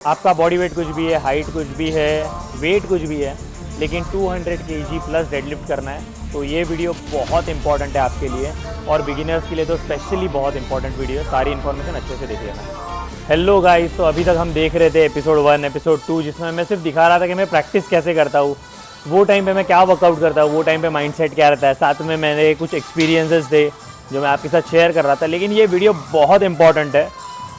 आपका body weight कुछ भी है, हाइट कुछ भी है, वेट कुछ भी है, लेकिन 200 kg प्लस डेडलिफ्ट करना है तो ये वीडियो बहुत इंपॉर्टेंट है आपके लिए और बिगिनर्स के लिए तो स्पेशली बहुत इंपॉर्टेंट वीडियो है। सारी इन्फॉर्मेशन अच्छे से देख लेना। हेलो गाइस, तो अभी तक हम देख रहे थे एपिसोड 1, एपिसोड 2 जिसमें मैं सिर्फ दिखा रहा था कि मैं प्रैक्टिस कैसे करता हूँ, वो टाइम पे मैं क्या वर्कआउट करता हूँ, वो टाइम पे माइंडसेट क्या रहता है। साथ में मैंने कुछ एक्सपीरियंसेस थे जो मैं आपके साथ शेयर कर रहा था। लेकिन ये वीडियो बहुत इंपॉर्टेंट है,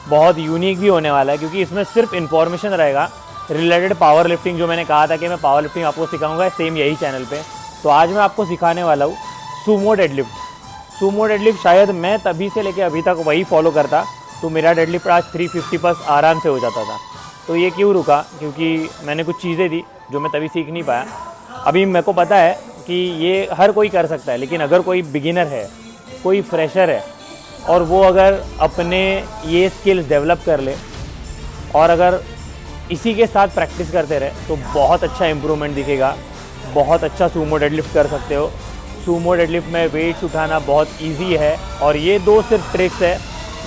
बहुत यूनिक भी होने वाला है क्योंकि इसमें सिर्फ इन्फॉर्मेशन रहेगा रिलेटेड पावर लिफ्टिंग। जो मैंने कहा था कि मैं पावर लिफ्टिंग आपको सिखाऊंगा सेम यही चैनल पे। तो आज मैं आपको सिखाने वाला हूँ सूमो डेडलिफ्ट। सूमो डेडलिफ्ट शायद मैं तभी से लेके अभी तक वही फॉलो करता तो मेरा डेडलिफ्ट आज 350 प्लस आराम से हो जाता था। तो ये क्यों रुका? क्योंकि मैंने कुछ चीज़ें थी जो मैं तभी सीख नहीं पाया। अभी मेरे को पता है कि ये हर कोई कर सकता है, लेकिन अगर कोई बिगिनर है, कोई फ्रेशर है और वो अगर अपने ये स्किल्स डेवलप कर ले और अगर इसी के साथ प्रैक्टिस करते रहे तो बहुत अच्छा इम्प्रूवमेंट दिखेगा। बहुत अच्छा सूमो डेडलिफ्ट कर सकते हो। सूमो डेडलिफ्ट में वेट्स उठाना बहुत इजी है और ये दो सिर्फ ट्रिक्स है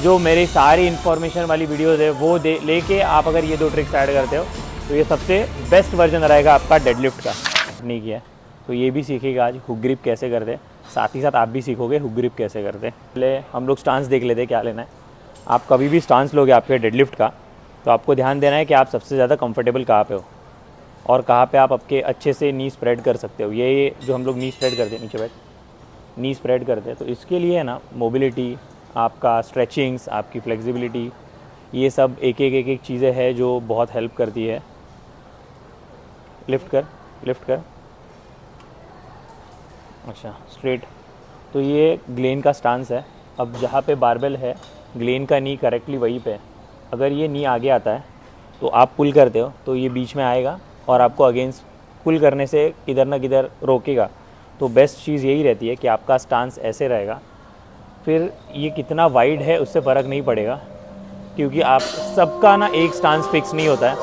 जो मेरी सारी इन्फॉर्मेशन वाली वीडियोज़ है वो लेके आप अगर ये दो ट्रिक्स ऐड करते हो तो ये सबसे बेस्ट वर्जन रहेगा आपका डेडलिफ्ट का। नहीं किया तो ये भी सीखेगा आज हुक ग्रिप कैसे करते, साथ ही साथ आप भी सीखोगे हुक ग्रिप कैसे करते। पहले हम लोग स्टांस देख लेते क्या लेना है। आप कभी भी स्टांस लोगे आपके डेडलिफ्ट का तो आपको ध्यान देना है कि आप सबसे ज़्यादा कंफर्टेबल कहाँ पे हो और कहाँ पे आप आपके अच्छे से नी स्प्रेड कर सकते हो। ये जो हम लोग नी स्प्रेड करते हैं, नीचे बैठ नी स्प्रेड करते हैं, तो इसके लिए है ना मोबिलिटी, आपका स्ट्रेचिंग्स, आपकी फ्लेक्सिबिलिटी, ये सब एक एक चीज़ें हैं जो बहुत हेल्प करती है। लिफ्ट कर अच्छा स्ट्रेट। तो ये ग्लेन का स्टांस है। अब जहाँ पे बारबेल है ग्लेन का नी करेक्टली वहीं पे है। अगर ये नी आगे आता है तो आप पुल करते हो तो ये बीच में आएगा और आपको अगेंस्ट पुल करने से किधर ना किधर रोकेगा। तो बेस्ट चीज़ यही रहती है कि आपका स्टांस ऐसे रहेगा। फिर ये कितना वाइड है उससे फ़र्क नहीं पड़ेगा क्योंकि आप सबका ना एक स्टांस फिक्स नहीं होता है,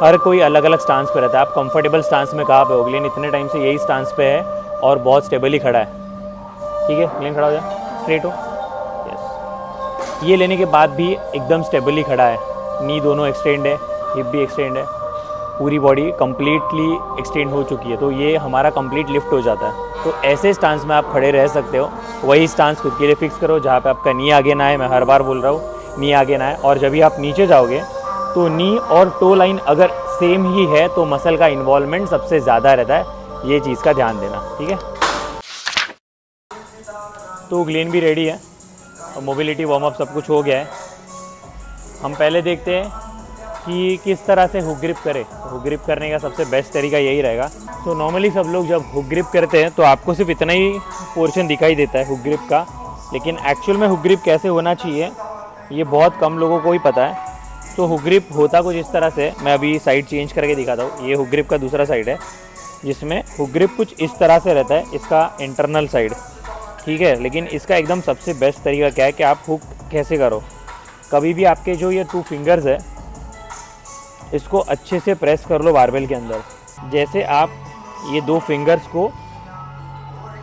हर कोई अलग अलग स्टांस पे रहता है। आप कंफर्टेबल स्टांस में कहाँ पे हो? ग्लेन इतने टाइम से यही स्टांस पे है और बहुत स्टेबली खड़ा है। ठीक है, ग्लेन खड़ा हो जाए, स्ट्रेट हो। यस, ये लेने के बाद भी एकदम स्टेबली खड़ा है। नी दोनों एक्सटेंड है, हिप भी एक्सटेंड है, पूरी बॉडी कंप्लीटली एक्सटेंड हो चुकी है। तो ये हमारा कंप्लीट लिफ्ट हो जाता है। तो ऐसे स्टांस में आप खड़े रह सकते हो। वही स्टांस खुद के लिए फिक्स करो जहाँ पे आपका नी आगे ना आए। मैं हर बार बोल रहा हूँ नी आगे ना आए। और जब भी आप नीचे जाओगे तो नी और टो लाइन अगर सेम ही है तो मसल का इन्वॉल्वमेंट सबसे ज़्यादा रहता है। ये चीज़ का ध्यान देना, ठीक है। तो ग्लेन भी रेडी है और मोबिलिटी वार्म अप सब कुछ हो गया है। हम पहले देखते हैं कि किस तरह से हुक ग्रिप करें। हुक ग्रिप करने का सबसे बेस्ट तरीका यही रहेगा। तो नॉर्मली सब लोग जब हुक ग्रिप करते हैं तो आपको सिर्फ इतना ही पोर्शन दिखाई देता है हुक ग्रिप का, लेकिन एक्चुअल में हुक ग्रिप कैसे होना चाहिए ये बहुत कम लोगों को ही पता है। तो हुक ग्रिप होता कुछ इस तरह से, मैं अभी साइड चेंज करके दिखाता हूँ। ये हुक ग्रिप का दूसरा साइड है जिसमें हुक ग्रिप कुछ इस तरह से रहता है, इसका इंटरनल साइड, ठीक है। लेकिन इसका एकदम सबसे बेस्ट तरीका क्या है कि आप हुक कैसे करो। कभी भी आपके जो ये 2 फिंगर्स है इसको अच्छे से प्रेस कर लो बारबेल के अंदर। जैसे आप ये 2 फिंगर्स को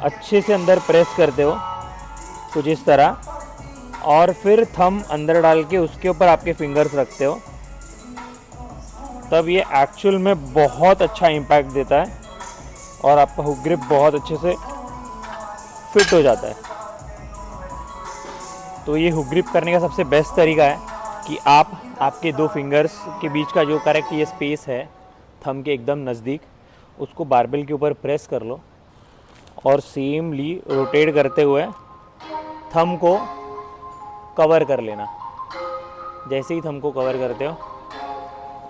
अच्छे से अंदर प्रेस करते हो कुछ इस तरह, और फिर थंब अंदर डाल के उसके ऊपर आपके फिंगर्स रखते हो, तब ये एक्चुअल में बहुत अच्छा इम्पैक्ट देता है और आपका हुक ग्रिप बहुत अच्छे से फिट हो जाता है। तो ये हुक ग्रिप करने का सबसे बेस्ट तरीका है कि आप आपके 2 फिंगर्स के बीच का जो करेक्ट ये स्पेस है थंब के एकदम नज़दीक, उसको बारबेल के ऊपर प्रेस कर लो और सेमली रोटेट करते हुए थंब को कवर कर लेना। जैसे ही थंब को कवर करते हो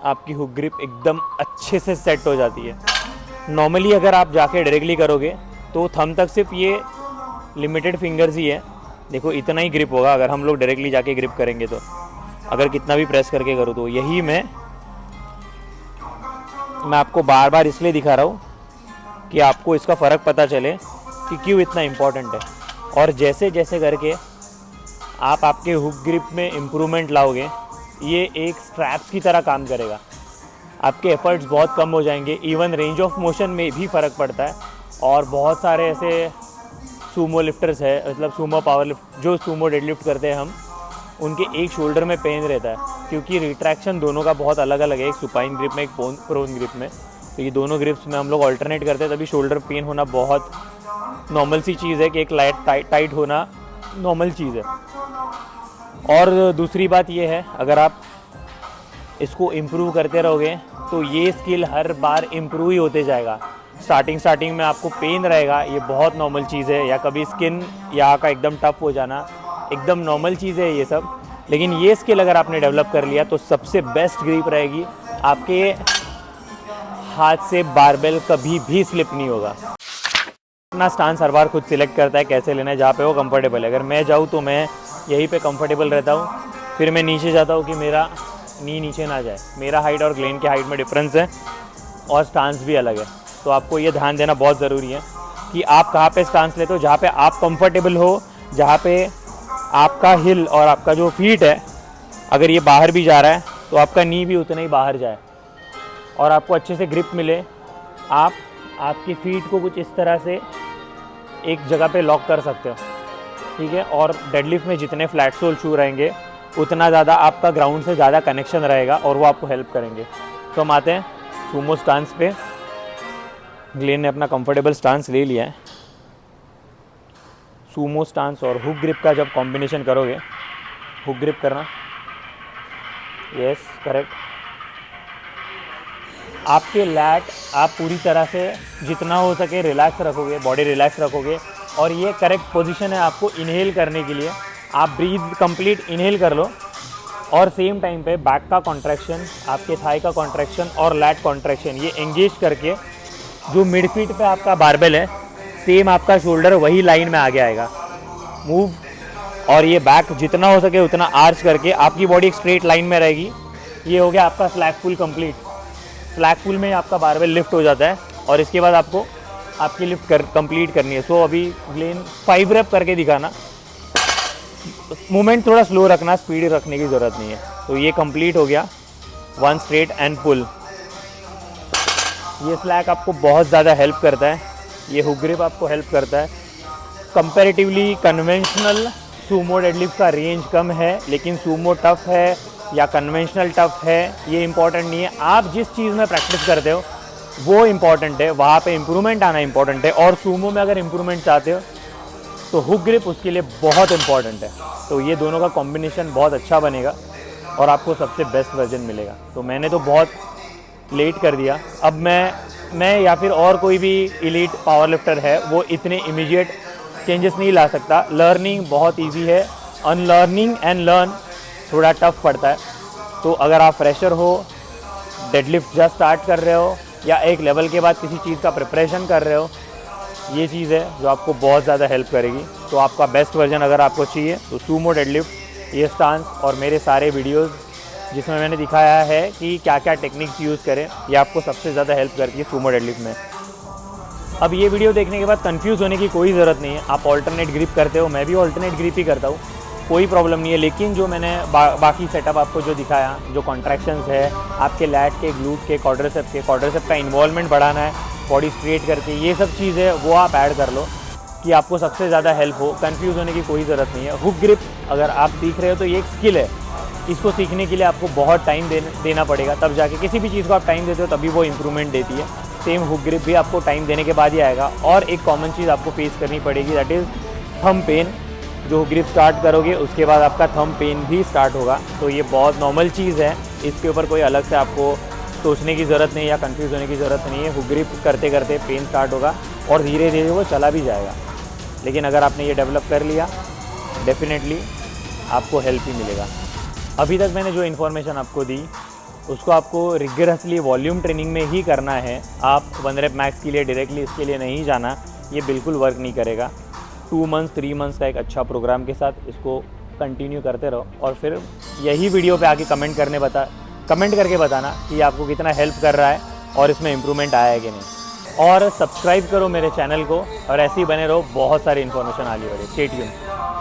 आपकी हुक ग्रिप एकदम अच्छे से सेट हो जाती है। नॉर्मली अगर आप जाके डायरेक्टली करोगे तो थंब तक सिर्फ ये लिमिटेड फिंगर्स ही है, देखो इतना ही ग्रिप होगा। अगर हम लोग डायरेक्टली जाके ग्रिप करेंगे तो अगर कितना भी प्रेस करके करूँ तो यही मैं आपको बार बार इसलिए दिखा रहा हूँ कि आपको इसका फ़र्क पता चले कि क्यों इतना इम्पोर्टेंट है। और जैसे जैसे करके आप आपके हुक ग्रिप में इम्प्रूवमेंट लाओगे ये एक स्ट्रैप्स की तरह काम करेगा। आपके एफर्ट्स बहुत कम हो जाएंगे, इवन रेंज ऑफ मोशन में भी फ़र्क पड़ता है। और बहुत सारे ऐसे सूमो लिफ्टर्स है, मतलब सूमो पावर लिफ्ट जो सूमो डेडलिफ्ट करते हैं हम, उनके एक शोल्डर में पेन रहता है, क्योंकि रिट्रैक्शन दोनों का बहुत अलग अलग है, एक सुपाइन ग्रिप में, एक प्रोन ग्रिप में। तो ये दोनों ग्रिप्स में हम लोग ऑल्टरनेट करते हैं, तभी शोल्डर पेन होना बहुत नॉर्मल सी चीज़ है कि एक टाइट होना नॉर्मल चीज़ है। और दूसरी बात ये है, अगर आप इसको इम्प्रूव करते रहोगे तो ये स्किल हर बार इम्प्रूव ही होते जाएगा। स्टार्टिंग में आपको पेन रहेगा, ये बहुत नॉर्मल चीज़ है, या कभी स्किन यहाँ का एकदम टफ हो जाना एकदम नॉर्मल चीज़ है ये सब। लेकिन ये स्किल अगर आपने डेवलप कर लिया तो सबसे बेस्ट ग्रिप रहेगी, आपके हाथ से बारबेल कभी भी स्लिप नहीं होगा। अपना स्टांस हर बार खुद सिलेक्ट करता है कैसे लेना है, जहाँ पे वो कंफर्टेबल है। अगर मैं जाऊँ तो मैं यहीं पे कंफर्टेबल रहता हूँ, फिर मैं नीचे जाता हूँ कि मेरा नी नीचे ना जाए। मेरा हाइट और ग्लेन के हाइट में डिफरेंस है और स्टांस भी अलग है, तो आपको ये ध्यान देना बहुत ज़रूरी है कि आप कहाँ पे स्टांस लेते हो, जहाँ पे आप कंफर्टेबल हो, जहाँ पे आपका हिल और आपका जो फीट है अगर ये बाहर भी जा रहा है तो आपका नी भी उतना ही बाहर जाए और आपको अच्छे से ग्रिप मिले। आप आपकी फीट को कुछ इस तरह से एक जगह पे लॉक कर सकते हो, ठीक है। और डेडलिफ्ट में जितने फ्लैट सोल शू रहेंगे उतना ज़्यादा आपका ग्राउंड से ज़्यादा कनेक्शन रहेगा और वो आपको हेल्प करेंगे। तो हम आते हैं सूमो स्टांस पे। ग्लेन ने अपना कंफर्टेबल स्टांस ले लिया है। सूमो स्टांस और हुक ग्रिप का जब कॉम्बिनेशन करोगे, हुक ग्रिप करना, यस करेक्ट, आपके लैट आप पूरी तरह से जितना हो सके रिलैक्स रखोगे, बॉडी रिलैक्स रखोगे। और ये करेक्ट पोजीशन है आपको इनहेल करने के लिए। आप ब्रीथ कंप्लीट इनहेल कर लो और सेम टाइम पे बैक का कॉन्ट्रैक्शन, आपके थाई का कॉन्ट्रैक्शन और लैट कॉन्ट्रैक्शन ये एंगेज करके जो मिड फीट पे आपका बारबेल है, सेम आपका शोल्डर वही लाइन में आगे आएगा मूव। और ये बैक जितना हो सके उतना आर्च करके आपकी बॉडी एक स्ट्रेट लाइन में रहेगी। ये हो गया आपका फ्लैग पुल कंप्लीट। फ्लैग पुल में आपका बारबेल लिफ्ट हो जाता है और इसके बाद आपको आपकी लिफ्ट कंप्लीट करनी है। सो अभी ग्लेन 5 रेप करके दिखाना, मूवमेंट थोड़ा स्लो रखना, स्पीड रखने की ज़रूरत नहीं है। तो ये कंप्लीट हो गया 1 स्ट्रेट एंड पुल। ये स्लैक आपको बहुत ज़्यादा हेल्प करता है, ये हुक ग्रिप आपको हेल्प करता है। कंपैरेटिवली कन्वेंशनल सूमो डेडलिफ्ट का रेंज कम है, लेकिन सूमो टफ है या कन्वेंशनल टफ है ये इम्पॉर्टेंट नहीं है। आप जिस चीज़ में प्रैक्टिस करते हो वो इम्पॉर्टेंट है, वहाँ पे इम्प्रूवमेंट आना इम्पॉर्टेंट है। और सूमो में अगर इम्प्रूवमेंट चाहते हो तो हुक ग्रिप उसके लिए बहुत इम्पॉर्टेंट है। तो ये दोनों का कॉम्बिनेशन बहुत अच्छा बनेगा और आपको सबसे बेस्ट वर्जन मिलेगा। तो मैंने तो बहुत लेट कर दिया, अब मैं या फिर और कोई भी एलीट पावर लिफ्टर है वो इतने इमीडिएट चेंजेस नहीं ला सकता। लर्निंग बहुत इजी है, अनलर्निंग एंड लर्न थोड़ा टफ पड़ता है। तो अगर आप फ्रेशर हो, डेडलिफ्ट जस्ट स्टार्ट कर रहे हो या एक लेवल के बाद किसी चीज़ का प्रिपरेशन कर रहे हो, ये चीज़ है जो आपको बहुत ज़्यादा हेल्प करेगी। तो आपका बेस्ट वर्जन अगर आपको चाहिए तो सूमो डेडलिफ्ट, ये स्टांस और मेरे सारे वीडियोस जिसमें मैंने दिखाया है कि क्या क्या टेक्निक्स यूज़ करें, ये आपको सबसे ज़्यादा हेल्प करती है सूमो डेडलिफ्ट में। अब ये वीडियो देखने के बाद कंफ्यूज होने की कोई ज़रूरत नहीं है। आप ऑल्टरनेट ग्रिप करते हो, मैं भी ऑल्टरनेट ग्रिप ही करता हूँ, कोई प्रॉब्लम नहीं है। लेकिन जो मैंने बाकी सेटअप आपको जो दिखाया, जो कॉन्ट्रैक्शंस है आपके लैट के, ग्लूट के, क्वाड्रिसेप का इन्वॉल्वमेंट बढ़ाना है, बॉडी स्ट्रेट करके, ये सब चीज़ें वो आप ऐड कर लो कि आपको सबसे ज़्यादा हेल्प हो। कंफ्यूज होने की कोई ज़रूरत नहीं है। हुक ग्रिप अगर आप सीख रहे हो तो ये एक स्किल है, इसको सीखने के लिए आपको बहुत टाइम देना पड़ेगा, तब जाके किसी भी चीज़ को आप टाइम देते हो तभी वो इम्प्रूवमेंट देती है। सेम हुक ग्रिप भी आपको टाइम देने के बाद ही आएगा। और एक कॉमन चीज़ आपको फेस करनी पड़ेगी, दैट इज़ थंब पेन। जो हुक ग्रिप स्टार्ट करोगे उसके बाद आपका थंब पेन भी स्टार्ट होगा। तो ये बहुत नॉर्मल चीज़ है, इसके ऊपर कोई अलग से आपको सोचने की ज़रूरत नहीं या कंफ्यूज होने की ज़रूरत नहीं है। हुक ग्रिप करते करते पेन स्टार्ट होगा और धीरे धीरे वो चला भी जाएगा। लेकिन अगर आपने ये डेवलप कर लिया, डेफिनेटली आपको हेल्प ही मिलेगा। अभी तक मैंने जो इन्फॉर्मेशन आपको दी उसको आपको रिगरसली वॉल्यूम ट्रेनिंग में ही करना है। आप 1 रेप मैक्स के लिए डायरेक्टली इसके लिए नहीं जाना, ये बिल्कुल वर्क नहीं करेगा। 2 मंथ्स 3 मंथ्स का एक अच्छा प्रोग्राम के साथ इसको कंटिन्यू करते रहो और फिर यही वीडियो पे आके कमेंट करके बताना कि आपको कितना हेल्प कर रहा है और इसमें इम्प्रूवमेंट आया है कि नहीं। और सब्सक्राइब करो मेरे चैनल को और ऐसे ही बने रहो, बहुत सारी इन्फॉर्मेशन आगे बढ़े। Stay tuned.